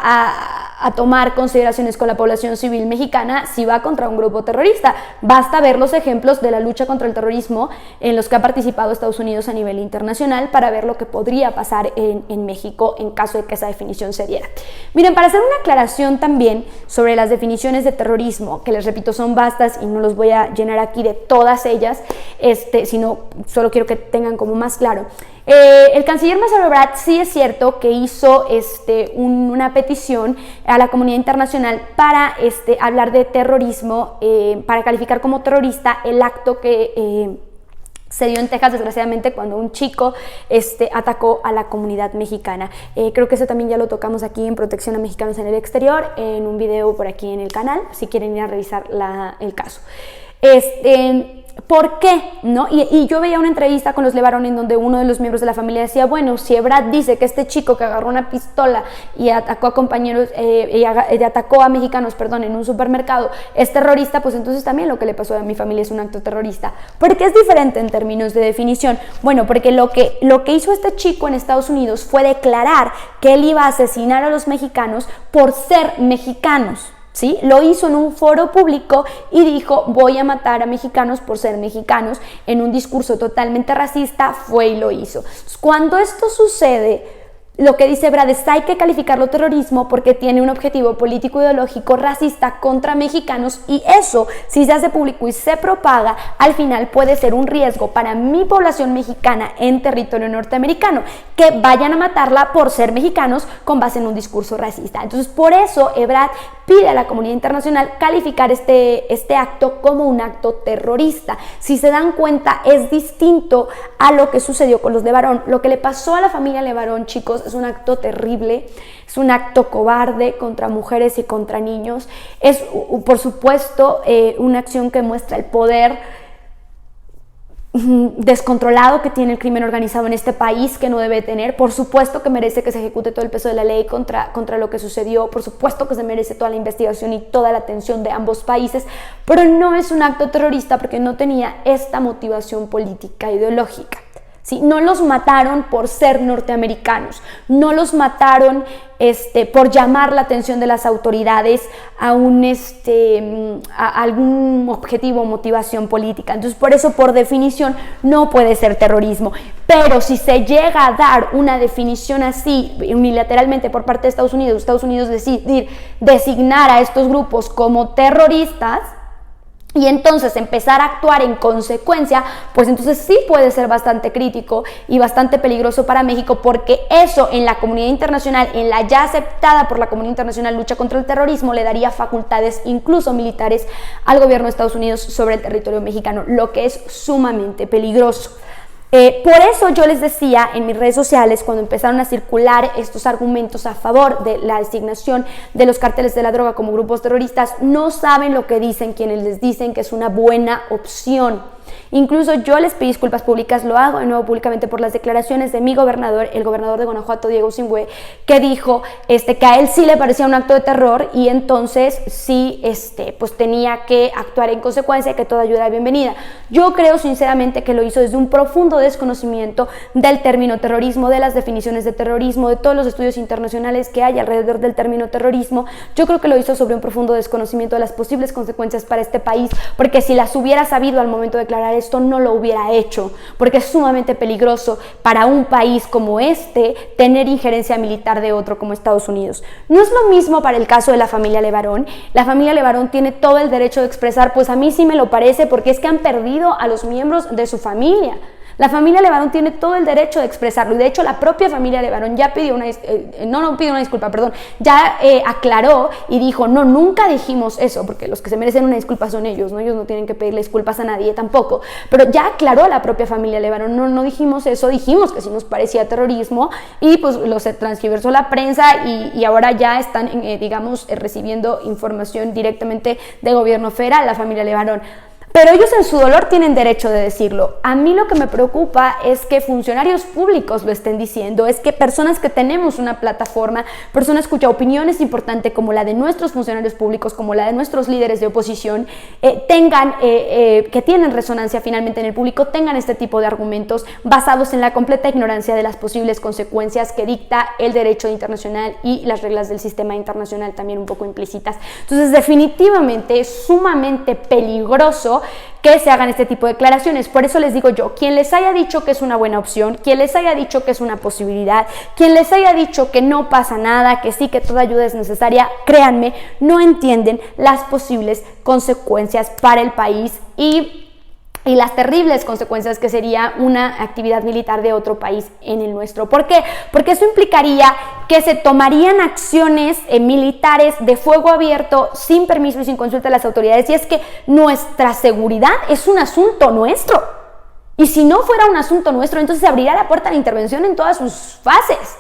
a tomar consideraciones con la población civil mexicana si va contra un grupo terrorista. Basta ver los ejemplos de la lucha contra el terrorismo en los que ha participado Estados Unidos a nivel internacional para ver lo que podría pasar en México en caso de que esa definición se diera. Miren, para hacer una aclaración también sobre las definiciones de terrorismo, que les repito son vastas y no los voy a llenar aquí de todas ellas, sino solo quiero que tengan como más claro. El canciller Marcelo Ebrard sí es cierto que hizo una petición a la comunidad internacional para hablar de terrorismo, para calificar como terrorista el acto que se dio en Texas, desgraciadamente, cuando un chico atacó a la comunidad mexicana. Creo que eso también ya lo tocamos aquí en Protección a Mexicanos en el Exterior, en un video por aquí en el canal, si quieren ir a revisar el caso. ¿Por qué? ¿No? Y yo veía una entrevista con los Levarón en donde uno de los miembros de la familia decía, bueno, si Ebrard dice que este chico que agarró una pistola y atacó a compañeros, atacó a mexicanos, perdón, en un supermercado, es terrorista, pues entonces también lo que le pasó a mi familia es un acto terrorista. ¿Por qué es diferente en términos de definición? Bueno, porque lo que hizo este chico en Estados Unidos fue declarar que él iba a asesinar a los mexicanos por ser mexicanos. ¿Sí? Lo hizo en un foro público y dijo, voy a matar a mexicanos por ser mexicanos, en un discurso totalmente racista, fue y lo hizo. Entonces, cuando esto sucede, lo que dice Ebrard es hay que calificarlo terrorismo porque tiene un objetivo político ideológico racista contra mexicanos, y eso, si se hace público y se propaga, al final puede ser un riesgo para mi población mexicana en territorio norteamericano, que vayan a matarla por ser mexicanos con base en un discurso racista. Entonces, por eso Ebrard pide a la comunidad internacional calificar este acto como un acto terrorista. Si se dan cuenta, es distinto a lo que sucedió con los Levarón. Lo que le pasó a la familia Levarón, chicos, es un acto terrible, es un acto cobarde contra mujeres y contra niños. Es, por supuesto, una acción que muestra el poder descontrolado que tiene el crimen organizado en este país, que no debe tener. Por supuesto que merece que se ejecute todo el peso de la ley contra lo que sucedió, por supuesto que se merece toda la investigación y toda la atención de ambos países, pero no es un acto terrorista porque no tenía esta motivación política ideológica. ¿Sí? No los mataron por ser norteamericanos, no los mataron por llamar la atención de las autoridades a algún objetivo o motivación política. Entonces, por eso, por definición, no puede ser terrorismo. Pero si se llega a dar una definición así, unilateralmente por parte de Estados Unidos decidir designar a estos grupos como terroristas, y entonces empezar a actuar en consecuencia, pues entonces sí puede ser bastante crítico y bastante peligroso para México, porque eso en la comunidad internacional, en la ya aceptada por la comunidad internacional lucha contra el terrorismo, le daría facultades incluso militares al gobierno de Estados Unidos sobre el territorio mexicano, lo que es sumamente peligroso. Por eso yo les decía en mis redes sociales, cuando empezaron a circular estos argumentos a favor de la designación de los cárteles de la droga como grupos terroristas, no saben lo que dicen quienes les dicen que es una buena opción. Incluso yo les pedí disculpas públicas, lo hago de nuevo públicamente por las declaraciones de mi gobernador, el gobernador de Guanajuato, Diego Singüe, que dijo que a él sí le parecía un acto de terror y entonces sí pues tenía que actuar en consecuencia y que toda ayuda era bienvenida. Yo creo sinceramente que lo hizo desde un profundo desconocimiento del término terrorismo, de las definiciones de terrorismo, de todos los estudios internacionales que hay alrededor del término terrorismo. Yo creo que lo hizo sobre un profundo desconocimiento de las posibles consecuencias para este país, porque si las hubiera sabido al momento de declarar esto, no lo hubiera hecho, porque es sumamente peligroso para un país como tener injerencia militar de otro como Estados Unidos. No es lo mismo para el caso de la familia Levarón. La familia Levarón tiene todo el derecho de expresar, pues a mí sí me lo parece, porque es que han perdido a los miembros de su familia. La familia Levarón tiene todo el derecho de expresarlo, y de hecho la propia familia Levarón ya pidió ya aclaró y dijo, no, nunca dijimos eso, porque los que se merecen una disculpa son ellos, ¿no? Ellos no tienen que pedirle disculpas a nadie tampoco, pero ya aclaró la propia familia Levarón, no dijimos eso, dijimos que sí nos parecía terrorismo, y pues lo se transgiversó la prensa y ahora ya están, recibiendo información directamente del gobierno federal, la familia Levarón. Pero ellos en su dolor tienen derecho de decirlo. A mí lo que me preocupa es que funcionarios públicos lo estén diciendo, es que personas que tenemos una plataforma, personas cuya opinión es importante, como la de nuestros funcionarios públicos, como la de nuestros líderes de oposición, que tienen resonancia finalmente en el público, tengan este tipo de argumentos basados en la completa ignorancia de las posibles consecuencias que dicta el derecho internacional y las reglas del sistema internacional también un poco implícitas. Entonces, definitivamente es sumamente peligroso que se hagan este tipo de declaraciones. Por eso les digo yo, quien les haya dicho que es una buena opción, quien les haya dicho que es una posibilidad, quien les haya dicho que no pasa nada, que sí, que toda ayuda es necesaria, créanme, no entienden las posibles consecuencias para el país y y las terribles consecuencias que sería una actividad militar de otro país en el nuestro. ¿Por qué? Porque eso implicaría que se tomarían acciones militares de fuego abierto sin permiso y sin consulta de las autoridades, y es que nuestra seguridad es un asunto nuestro. Y si no fuera un asunto nuestro, entonces se abriría la puerta a la intervención en todas sus fases.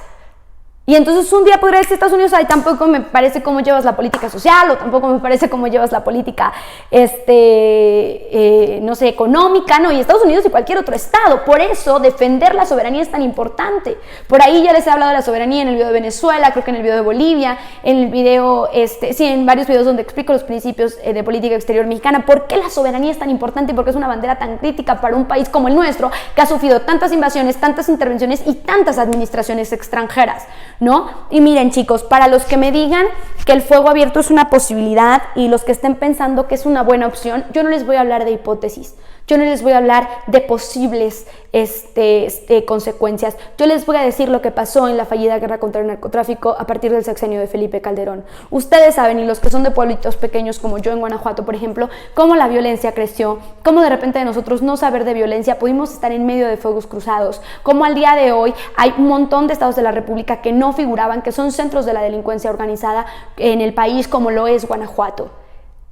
Y entonces un día podría decir Estados Unidos, ay, tampoco me parece cómo llevas la política social, o tampoco me parece cómo llevas la política, no sé, económica, no, y Estados Unidos y cualquier otro estado. Por eso defender la soberanía es tan importante. Por ahí ya les he hablado de la soberanía en el video de Venezuela, creo que en el video de Bolivia, en el video, en varios videos donde explico los principios de política exterior mexicana. ¿Por qué la soberanía es tan importante y por qué es una bandera tan crítica para un país como el nuestro, que ha sufrido tantas invasiones, tantas intervenciones y tantas administraciones extranjeras? ¿No? Y miren, chicos, para los que me digan que el fuego abierto es una posibilidad y los que estén pensando que es una buena opción, yo no les voy a hablar de hipótesis, yo no les voy a hablar de posibles consecuencias, yo les voy a decir lo que pasó en la fallida guerra contra el narcotráfico a partir del sexenio de Felipe Calderón. Ustedes saben, y los que son de pueblitos pequeños como yo en Guanajuato, por ejemplo, cómo la violencia creció, cómo de repente de nosotros no saber de violencia pudimos estar en medio de fuegos cruzados, cómo al día de hoy hay un montón de estados de la República que no figuraban, que son centros de la delincuencia organizada en el país, como lo es Guanajuato.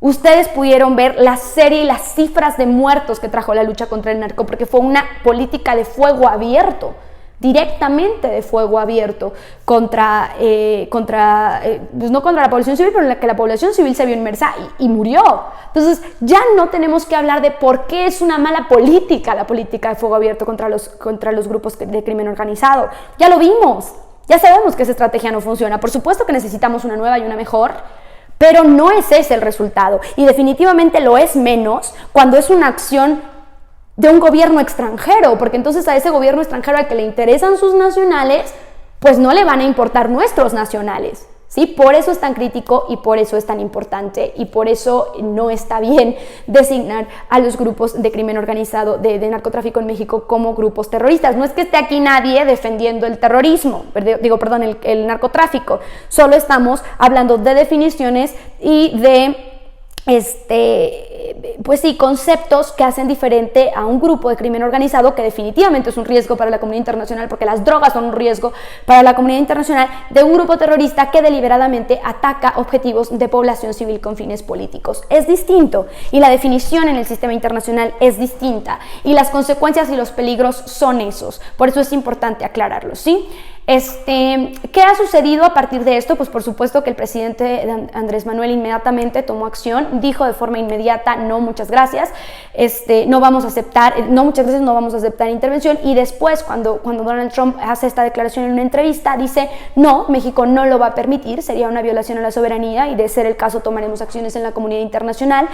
Ustedes pudieron ver la serie y las cifras de muertos que trajo la lucha contra el narco, porque fue una política de fuego abierto, directamente de fuego abierto, pues no contra la población civil, pero en la que la población civil se vio inmersa y murió. Entonces ya no tenemos que hablar de por qué es una mala política la política de fuego abierto contra los grupos de crimen organizado. Ya lo vimos, ya sabemos que esa estrategia no funciona. Por supuesto que necesitamos una nueva y una mejor, pero no es ese el resultado, y definitivamente lo es menos cuando es una acción de un gobierno extranjero, porque entonces a ese gobierno extranjero al que le interesan sus nacionales, pues no le van a importar nuestros nacionales, ¿sí? Por eso es tan crítico y por eso es tan importante, y por eso no está bien designar a los grupos de crimen organizado de narcotráfico en México como grupos terroristas. No es que esté aquí nadie defendiendo el terrorismo, el narcotráfico, solo estamos hablando de definiciones y de pues sí, conceptos que hacen diferente a un grupo de crimen organizado que definitivamente es un riesgo para la comunidad internacional, porque las drogas son un riesgo para la comunidad internacional, de un grupo terrorista que deliberadamente ataca objetivos de población civil con fines políticos. Es distinto, y la definición en el sistema internacional es distinta, y las consecuencias y los peligros son esos. Por eso es importante aclararlo, ¿sí? ¿Qué ha sucedido a partir de esto? Pues por supuesto que el presidente Andrés Manuel inmediatamente tomó acción, dijo de forma inmediata, no, muchas gracias, no vamos a aceptar, no, muchas gracias, no vamos a aceptar intervención, y después cuando Donald Trump hace esta declaración en una entrevista, dice, no, México no lo va a permitir, sería una violación a la soberanía, y de ser el caso tomaremos acciones en la comunidad internacional.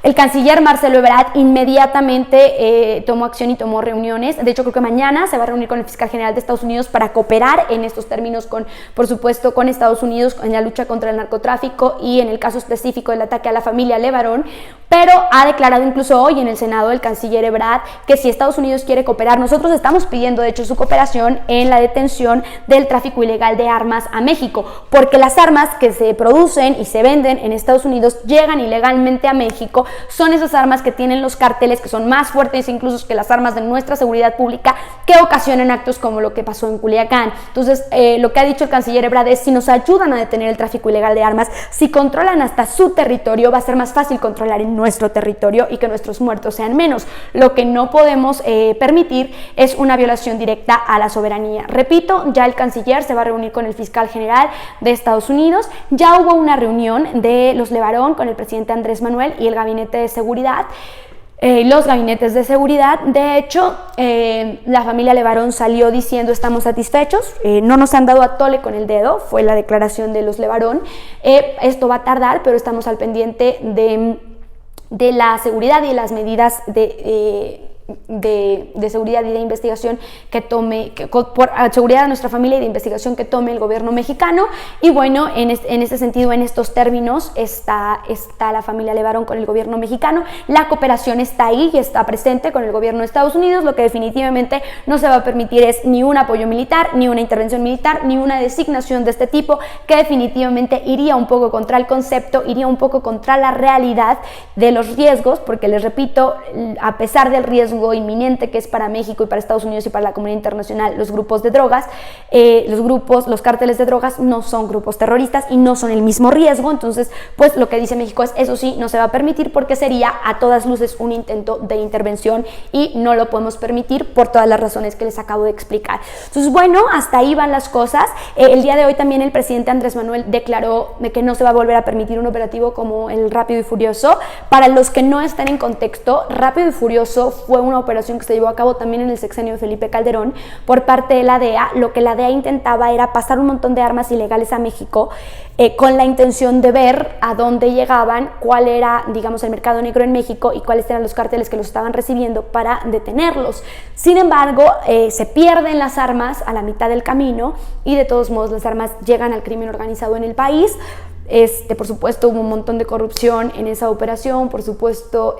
El canciller Marcelo Ebrard inmediatamente tomó acción y tomó reuniones. De hecho, creo que mañana se va a reunir con el fiscal general de Estados Unidos para cooperar en estos términos por supuesto, con Estados Unidos en la lucha contra el narcotráfico y en el caso específico del ataque a la familia Levarón, pero ha declarado incluso hoy en el Senado el canciller Ebrard que si Estados Unidos quiere cooperar, nosotros estamos pidiendo de hecho su cooperación en la detención del tráfico ilegal de armas a México, porque las armas que se producen y se venden en Estados Unidos llegan ilegalmente a México, son esas armas que tienen los cárteles, que son más fuertes incluso que las armas de nuestra seguridad pública, que ocasionan actos como lo que pasó en Culiacán. Entonces, lo que ha dicho el canciller Ebrard es, si nos ayudan a detener el tráfico ilegal de armas, si controlan hasta su territorio, va a ser más fácil controlar en nuestro territorio y que nuestros muertos sean menos. Lo que no podemos permitir es una violación directa a la soberanía. Repito, ya el canciller se va a reunir con el fiscal general de Estados Unidos, ya hubo una reunión de los Levarón con el presidente Andrés Manuel y el gabinete de seguridad. Los gabinetes de seguridad, de hecho, la familia Levarón salió diciendo estamos satisfechos, no nos han dado a tole con el dedo, fue la declaración de los Levarón, esto va a tardar, pero estamos al pendiente de la seguridad y las medidas de seguridad y de investigación que tome, por seguridad de nuestra familia y de investigación que tome el gobierno mexicano. Y bueno, en este sentido, en estos términos, está la familia Levarón con el gobierno mexicano. La cooperación está ahí y está presente con el gobierno de Estados Unidos. Lo que definitivamente no se va a permitir es ni un apoyo militar, ni una intervención militar, ni una designación de este tipo, que definitivamente iría un poco contra el concepto, iría un poco contra la realidad de los riesgos, porque les repito, a pesar del riesgo inminente que es para México y para Estados Unidos y para la comunidad internacional los grupos de drogas, los cárteles de drogas no son grupos terroristas y no son el mismo riesgo. Entonces, pues lo que dice México es, eso sí, no se va a permitir porque sería a todas luces un intento de intervención y no lo podemos permitir por todas las razones que les acabo de explicar. Entonces, bueno, hasta ahí van las cosas. El día de hoy también el presidente Andrés Manuel declaró que no se va a volver a permitir un operativo como el Rápido y Furioso. Para los que no están en contexto, Rápido y Furioso fue una operación que se llevó a cabo también en el sexenio de Felipe Calderón por parte de la DEA. Lo que la DEA intentaba era pasar un montón de armas ilegales a México con la intención de ver a dónde llegaban, cuál era, digamos, el mercado negro en México y cuáles eran los cárteles que los estaban recibiendo para detenerlos. Sin embargo, se pierden las armas a la mitad del camino y de todos modos las armas llegan al crimen organizado en el país. Por supuesto hubo un montón de corrupción en esa operación, por supuesto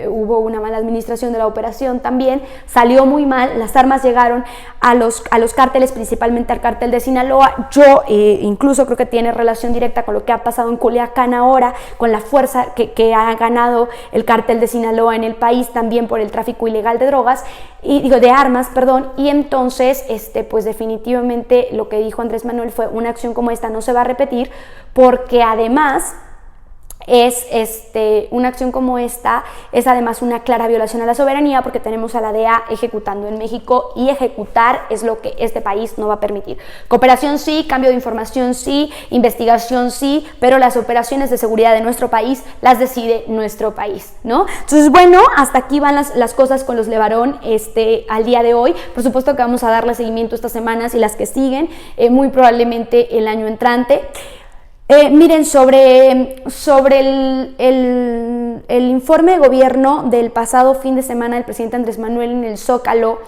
hubo una mala administración de la operación también, salió muy mal, las armas llegaron a los cárteles, principalmente al cártel de Sinaloa. Yo incluso creo que tiene relación directa con lo que ha pasado en Culiacán ahora, con la fuerza que ha ganado el cártel de Sinaloa en el país, también por el tráfico ilegal de drogas, de armas, perdón. Y entonces, pues definitivamente lo que dijo Andrés Manuel fue: una acción como esta no se va a repetir, porque además una acción como esta es además una clara violación a la soberanía, porque tenemos a la DEA ejecutando en México y ejecutar es lo que este país no va a permitir. Cooperación sí, cambio de información sí, investigación sí, pero las operaciones de seguridad de nuestro país las decide nuestro país, ¿no? Entonces, bueno, hasta aquí van las cosas con los Levarón al día de hoy. Por supuesto que vamos a darle seguimiento estas semanas y las que siguen, muy probablemente el año entrante. Miren, sobre el informe de gobierno del pasado fin de semana del presidente Andrés Manuel en el Zócalo,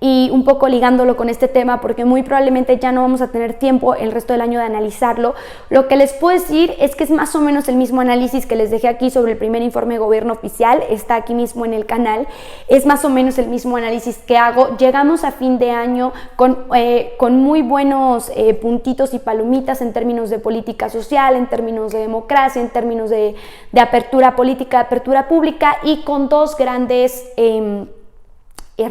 y un poco ligándolo con este tema, porque muy probablemente ya no vamos a tener tiempo el resto del año de analizarlo, lo que les puedo decir es que es más o menos el mismo análisis que les dejé aquí sobre el primer informe de gobierno oficial, está aquí mismo en el canal, es más o menos el mismo análisis que hago. Llegamos a fin de año con muy buenos puntitos y palomitas en términos de política social, en términos de democracia, en términos de apertura política, de apertura pública, y con dos grandes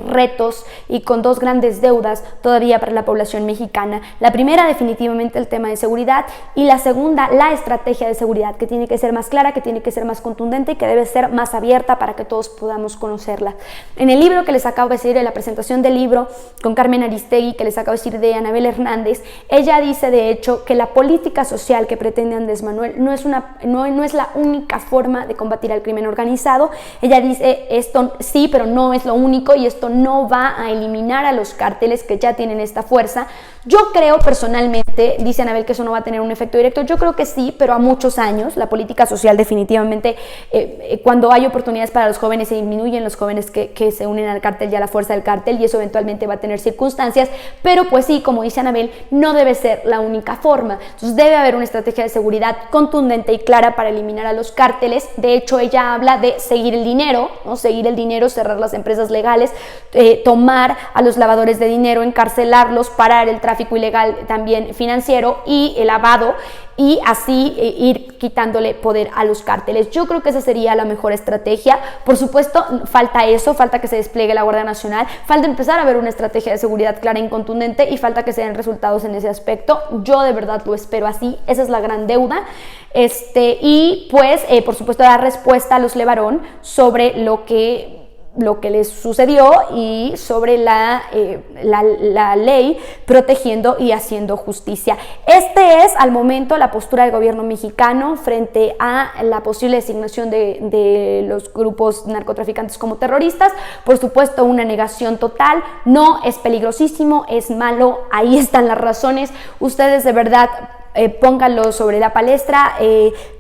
retos y con dos grandes deudas todavía para la población mexicana. La primera, definitivamente, el tema de seguridad, y la segunda, la estrategia de seguridad, que tiene que ser más clara, que tiene que ser más contundente y que debe ser más abierta para que todos podamos conocerla. En el libro que les acabo de decir, en la presentación del libro con Carmen Aristegui, que les acabo de decir, de Anabel Hernández, ella dice de hecho que la política social que pretende Andrés Manuel no es la única forma de combatir al crimen organizado. Ella dice, esto sí, pero no es lo único, y esto no va a eliminar a los cárteles que ya tienen esta fuerza. Yo creo personalmente, dice Anabel, que eso no va a tener un efecto directo. Yo creo que sí, pero a muchos años. La política social definitivamente, cuando hay oportunidades para los jóvenes, se disminuyen los jóvenes que se unen al cártel y a la fuerza del cártel, y eso eventualmente va a tener circunstancias, pero pues sí, como dice Anabel, no debe ser la única forma. Entonces debe haber una estrategia de seguridad contundente y clara para eliminar a los cárteles. De hecho, ella habla de seguir el dinero, ¿no? Seguir el dinero, cerrar las empresas legales, tomar a los lavadores de dinero, encarcelarlos, parar el tráfico ilegal también financiero y el lavado, y así ir quitándole poder a los cárteles. Yo creo que esa sería la mejor estrategia. Por supuesto, falta eso, falta que se despliegue la Guardia Nacional, falta empezar a ver una estrategia de seguridad clara y contundente, y falta que se den resultados en ese aspecto. Yo de verdad lo espero así, esa es la gran deuda. Y pues, por supuesto, dar respuesta a los Levarón sobre lo que les sucedió y sobre la ley, protegiendo y haciendo justicia. Es al momento la postura del gobierno mexicano frente a la posible designación de los grupos narcotraficantes como terroristas. Por supuesto, una negación total. No, es peligrosísimo, es malo, ahí están las razones. Ustedes de verdad pónganlo sobre la palestra.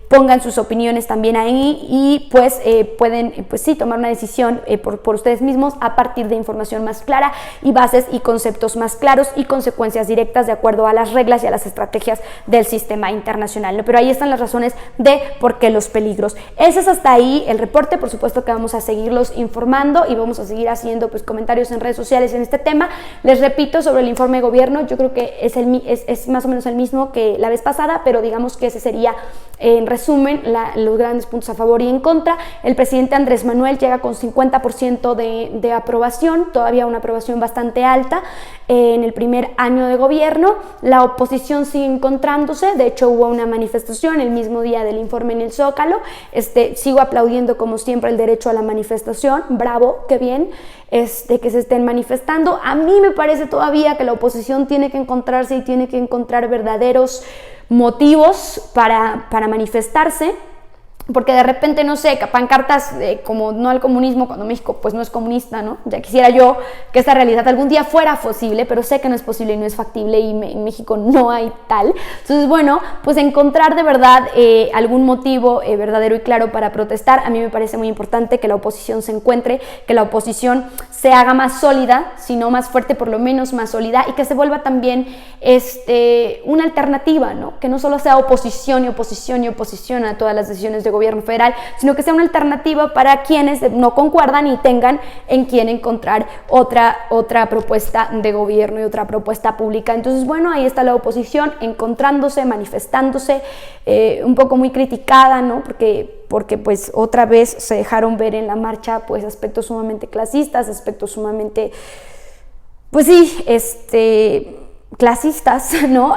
pongan sus opiniones también ahí y pues pueden pues sí tomar una decisión por ustedes mismos a partir de información más clara y bases y conceptos más claros y consecuencias directas de acuerdo a las reglas y a las estrategias del sistema internacional, ¿no? Pero ahí están las razones de por qué los peligros. Ese es hasta ahí el reporte. Por supuesto que vamos a seguirlos informando y vamos a seguir haciendo pues comentarios en redes sociales en este tema. Les repito sobre el informe de gobierno, yo creo que es más o menos el mismo que la vez pasada, pero digamos que ese sería en resumen los grandes puntos a favor y en contra. El presidente Andrés Manuel llega con 50% de aprobación, todavía una aprobación bastante alta en el primer año de gobierno. La oposición sigue encontrándose, de hecho hubo una manifestación el mismo día del informe en el Zócalo. Sigo aplaudiendo como siempre el derecho a la manifestación, bravo, qué bien que se estén manifestando. A mí me parece todavía que la oposición tiene que encontrarse y tiene que encontrar verdaderos motivos para manifestarse, porque de repente, no sé, pancartas como no al comunismo, cuando México pues no es comunista, ¿no? Ya quisiera yo que esta realidad algún día fuera posible, pero sé que no es posible y no es factible y en México no hay tal. Entonces, bueno, pues encontrar de verdad algún motivo verdadero y claro para protestar. A mí me parece muy importante que la oposición se encuentre, que la oposición se haga más sólida, si no más fuerte, por lo menos más sólida, y que se vuelva también una alternativa, ¿no? Que no solo sea oposición y oposición y oposición a todas las decisiones de gobierno federal, sino que sea una alternativa para quienes no concuerdan y tengan en quién encontrar otra propuesta de gobierno y otra propuesta pública. Entonces, bueno, ahí está la oposición encontrándose, manifestándose, un poco muy criticada, ¿no? Porque pues otra vez se dejaron ver en la marcha pues aspectos sumamente clasistas, aspectos sumamente, pues sí, clasistas, ¿no?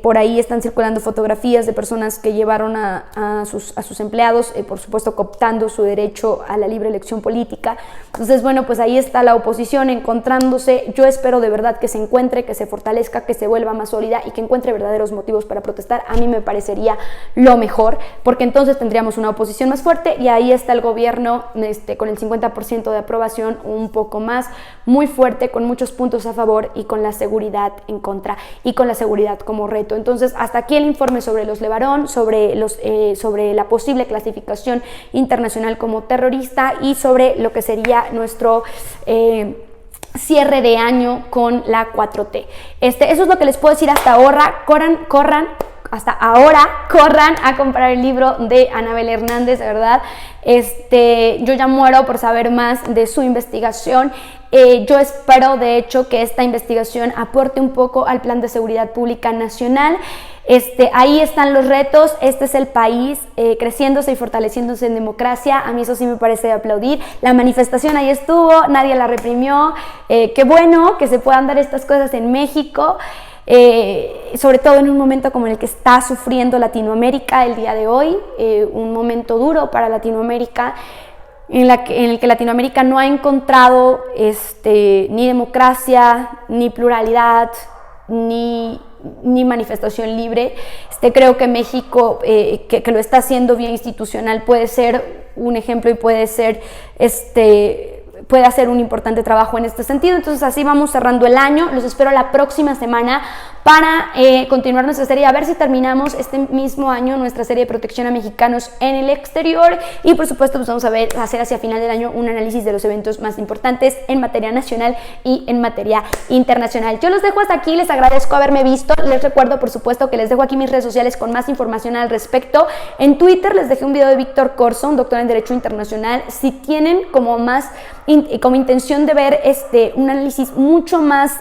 Por ahí están circulando fotografías de personas que llevaron a sus empleados, por supuesto cooptando su derecho a la libre elección política. Entonces, bueno, pues ahí está la oposición encontrándose. Yo espero de verdad que se encuentre, que se fortalezca, que se vuelva más sólida y que encuentre verdaderos motivos para protestar. A mí me parecería lo mejor, porque entonces tendríamos una oposición más fuerte y ahí está el gobierno con el 50% de aprobación, un poco más, muy fuerte, con muchos puntos a favor y con la seguridad en contra y con la seguridad como reto. Entonces, hasta aquí el informe sobre los LeBaron, sobre la posible clasificación internacional como terrorista y sobre lo que sería nuestro cierre de año con la 4T. Eso es lo que les puedo decir hasta ahora. Corran a comprar el libro de Anabel Hernández, de verdad. Yo ya muero por saber más de su investigación. Yo espero, de hecho, que esta investigación aporte un poco al Plan de Seguridad Pública Nacional. Ahí están los retos. Este es el país creciéndose y fortaleciéndose en democracia. A mí eso sí me parece de aplaudir. La manifestación ahí estuvo, nadie la reprimió. Qué bueno que se puedan dar estas cosas en México. Sobre todo en un momento como el que está sufriendo Latinoamérica el día de hoy, un momento duro para Latinoamérica, en el que Latinoamérica no ha encontrado ni democracia, ni pluralidad, ni manifestación libre. Creo que México, que lo está haciendo bien institucional, puede ser un ejemplo y puede hacer un importante trabajo en este sentido. Entonces así vamos cerrando el año. Los espero la próxima semana para continuar nuestra serie, a ver si terminamos este mismo año nuestra serie de protección a mexicanos en el exterior y por supuesto pues vamos a hacer hacia final del año un análisis de los eventos más importantes en materia nacional y en materia internacional. Yo los dejo hasta aquí, les agradezco haberme visto, les recuerdo por supuesto que les dejo aquí mis redes sociales con más información al respecto. En Twitter les dejé un video de Víctor Corso, un doctor en Derecho Internacional. Si tienen como intención de ver un análisis mucho más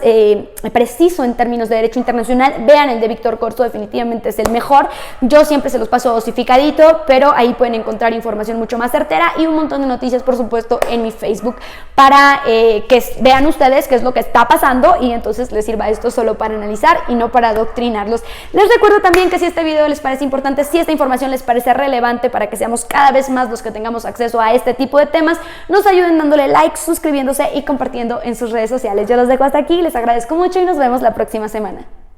preciso en términos de derecho internacional, vean el de Víctor Corso, definitivamente es el mejor. Yo siempre se los paso dosificadito, pero ahí pueden encontrar información mucho más certera y un montón de noticias, por supuesto, en mi Facebook para que vean ustedes qué es lo que está pasando y entonces les sirva esto solo para analizar y no para adoctrinarlos. Les recuerdo también que si este video les parece importante, si esta información les parece relevante para que seamos cada vez más los que tengamos acceso a este tipo de temas, nos ayuden dándole like, suscribiéndose y compartiendo en sus redes sociales. Yo los dejo hasta aquí, les agradezco mucho y nos vemos la próxima semana.